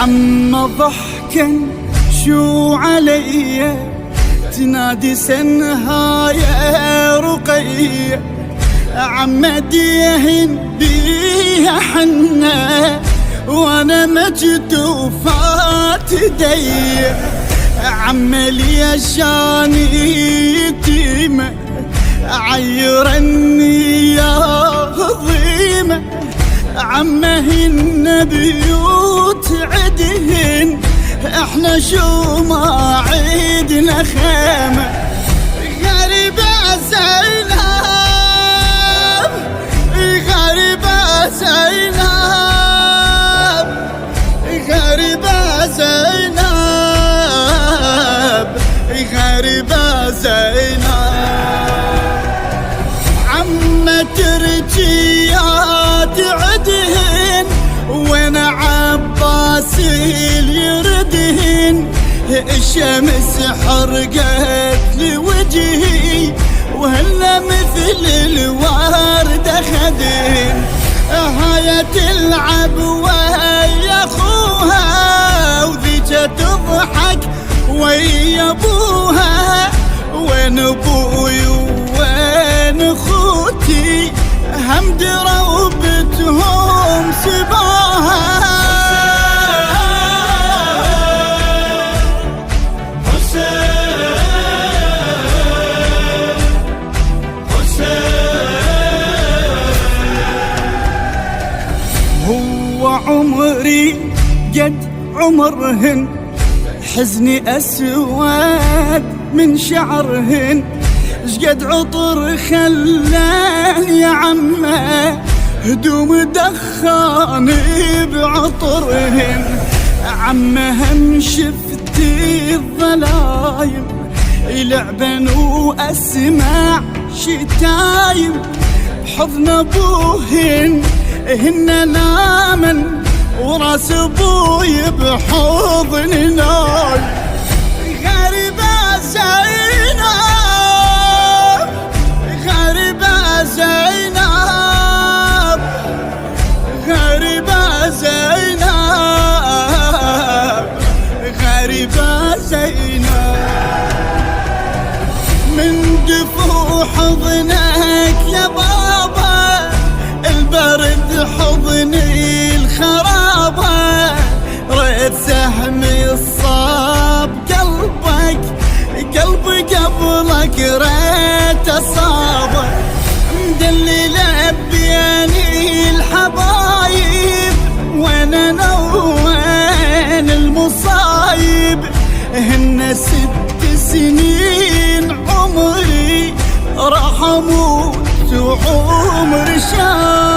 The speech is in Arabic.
عم ضحكا شو علي تنادي سنها يا رقية، عم ديهن بيها حنا وانا مجدوفات دي، عم لي شاني يتيمة عيرني يا ظيمة، عمهن بيوت عدهن احنا شو ما عيدنا خيمة، غريبة زينب غريبة زينب غريبة زينب غريبة زينب، عم ترجيات عدهن وين عباس يردهن، الشمس حرقت لي وجهي وهلا مثل الورد خدهن، هاي تلعب ويا اخوها وذيك تضحك ويا ابوها، وين ابوي وين اخوتي هم دروبتهم سباها. هو عمري قد عمرهن حزني أسود من شعرهن، شقد عطر خلان يا عمه هدوم دخاني بعطرهن، عمهم شفتي الظلايم يلعبن وأسمع شتايم، بحضن أبوهن هن نامن وراس ابوي بحضن نايم، غريبة زينب غريبة زينب غريبة زينب غريبة زينب، من دفو حضنك يا بابا البرد حضني الخرابة، ريت سهمي الصاب قلبك قلبي قبلك ريت اصابه، مدللة بياني الحبايب وين انا وين المصايب، هن 6 سنين عمري راح اموت وعمر شاب.